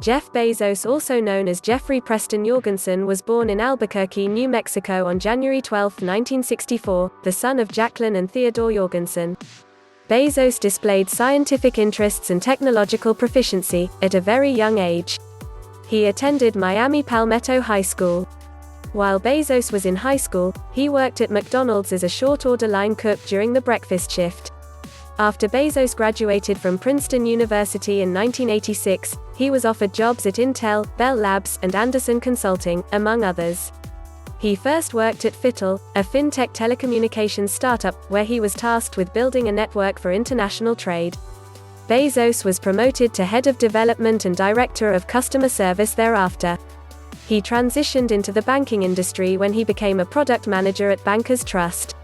Jeff Bezos, also known as Jeffrey Preston Jorgensen, was born in Albuquerque, New Mexico on January 12, 1964, the son of Jacqueline and Theodore Jorgensen. Bezos displayed scientific interests and technological proficiency at a very young age. He attended Miami Palmetto High School. While Bezos was in high school, he worked at McDonald's as a short-order line cook during the breakfast shift. After Bezos graduated from Princeton University in 1986, he was offered jobs at Intel, Bell Labs, and Anderson Consulting, among others. He first worked at Fittle, a fintech telecommunications startup, where he was tasked with building a network for international trade. Bezos was promoted to head of development and director of customer service thereafter. He transitioned into the banking industry when he became a product manager at Bankers Trust.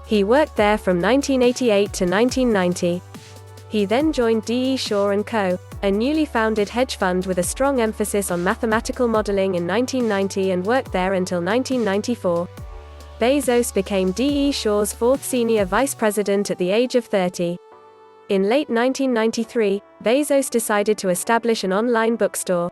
He worked there from 1988 to 1990. He then joined D.E. Shaw & Co., a newly founded hedge fund with a strong emphasis on mathematical modeling, in 1990 and worked there until 1994. Bezos became D.E. Shaw's fourth senior vice president at the age of 30. In late 1993, Bezos decided to establish an online bookstore.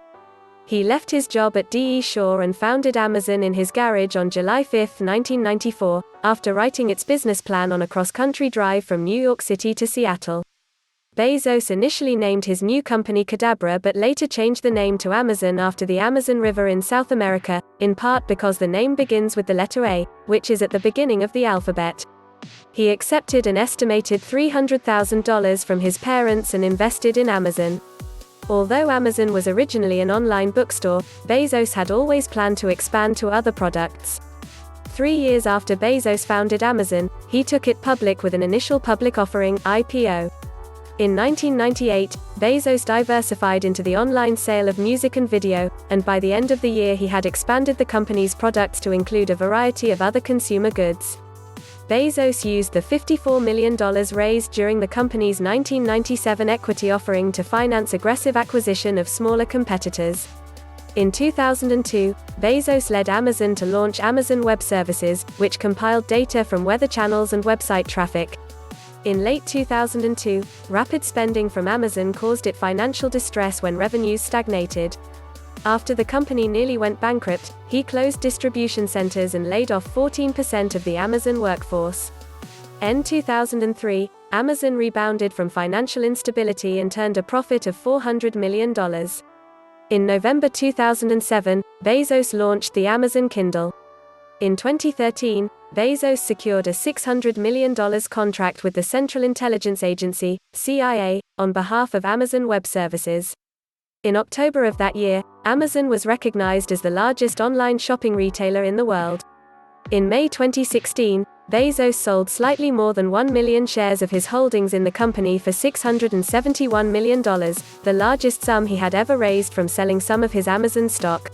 He left his job at D.E. Shaw and founded Amazon in his garage on July 5, 1994, after writing its business plan on a cross-country drive from New York City to Seattle. Bezos initially named his new company Cadabra but later changed the name to Amazon after the Amazon River in South America, in part because the name begins with the letter A, which is at the beginning of the alphabet. He accepted an estimated $300,000 from his parents and invested in Amazon. Although Amazon was originally an online bookstore, Bezos had always planned to expand to other products. 3 years after Bezos founded Amazon, he took it public with an initial public offering, IPO. In 1998, Bezos diversified into the online sale of music and video, and by the end of the year he had expanded the company's products to include a variety of other consumer goods. Bezos used the $54 million raised during the company's 1997 equity offering to finance aggressive acquisition of smaller competitors. In 2002, Bezos led Amazon to launch Amazon Web Services, which compiled data from weather channels and website traffic. In late 2002, rapid spending from Amazon caused it financial distress when revenues stagnated. After the company nearly went bankrupt, he closed distribution centers and laid off 14% of the Amazon workforce. In 2003, Amazon rebounded from financial instability and turned a profit of $400 million. In November 2007, Bezos launched the Amazon Kindle. In 2013, Bezos secured a $600 million contract with the Central Intelligence Agency, CIA, on behalf of Amazon Web Services. In October of that year, Amazon was recognized as the largest online shopping retailer in the world. In May 2016, Bezos sold slightly more than 1 million shares of his holdings in the company for $671 million, the largest sum he had ever raised from selling some of his Amazon stock.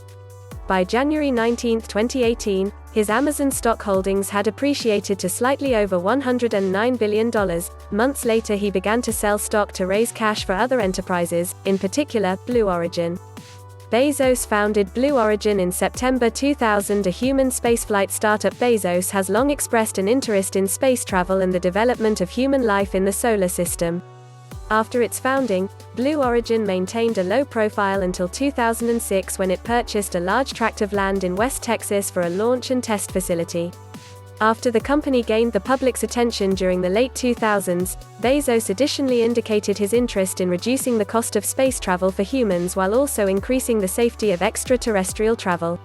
By January 19, 2018, his Amazon stock holdings had appreciated to slightly over $109 billion. Months later, he began to sell stock to raise cash for other enterprises, in particular, Blue Origin. Bezos founded Blue Origin in September 2000, a human spaceflight startup. Bezos has long expressed an interest in space travel and the development of human life in the solar system. After its founding, Blue Origin maintained a low profile until 2006, when it purchased a large tract of land in West Texas for a launch and test facility. After the company gained the public's attention during the late 2000s, Bezos additionally indicated his interest in reducing the cost of space travel for humans while also increasing the safety of extraterrestrial travel.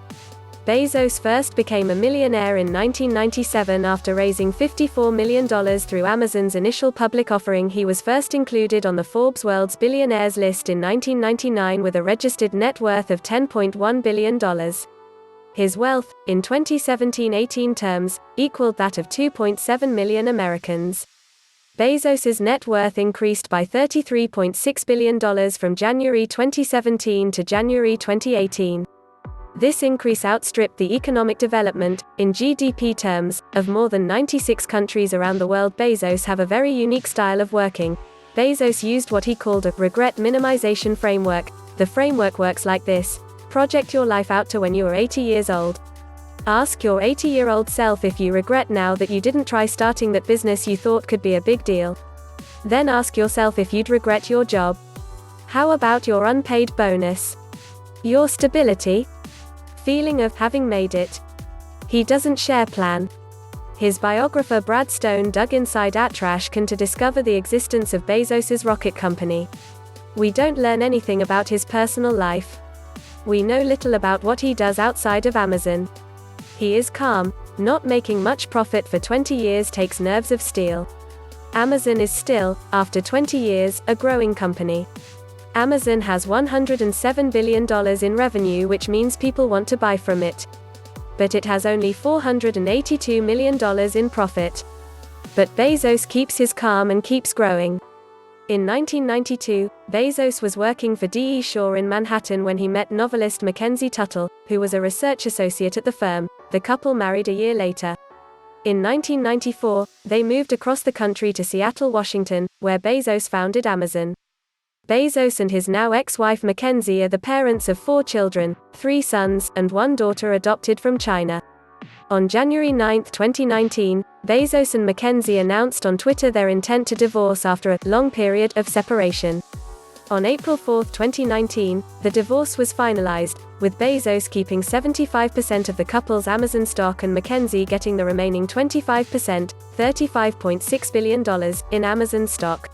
Bezos first became a millionaire in 1997 after raising $54 million through Amazon's initial public offering. He was first included on the Forbes World's Billionaires list in 1999 with a registered net worth of $10.1 billion. His wealth, in 2017-18 terms, equaled that of 2.7 million Americans. Bezos's net worth increased by $33.6 billion from January 2017 to January 2018. This increase outstripped the economic development, in GDP terms, of more than 96 countries around the world. Bezos have a very unique style of working. Bezos used what he called a regret minimization framework. The framework works like this: project your life out to when you are 80 years old. Ask your 80-year-old self if you regret now that you didn't try starting that business you thought could be a big deal. Then ask yourself if you'd regret your job. How about your unpaid bonus? Your stability? Feeling of having made it. He doesn't share plan. His biographer Brad Stone dug inside Atrashcan to discover the existence of Bezos's rocket company. We don't learn anything about his personal life. We know little about what he does outside of Amazon. He is calm. Not making much profit for 20 years takes nerves of steel. Amazon is still, after 20 years, a growing company. Amazon has $107 billion in revenue, which means people want to buy from it. But it has only $482 million in profit. But Bezos keeps his calm and keeps growing. In 1992, Bezos was working for D.E. Shaw in Manhattan when he met novelist Mackenzie Tuttle, who was a research associate at the firm. The couple married a year later. In 1994, they moved across the country to Seattle, Washington, where Bezos founded Amazon. Bezos and his now ex-wife Mackenzie are the parents of 4 children, 3 sons, and 1 daughter adopted from China. On January 9, 2019, Bezos and Mackenzie announced on Twitter their intent to divorce after a long period of separation. On April 4, 2019, the divorce was finalized, with Bezos keeping 75% of the couple's Amazon stock and Mackenzie getting the remaining 25%, $35.6 billion, in Amazon stock.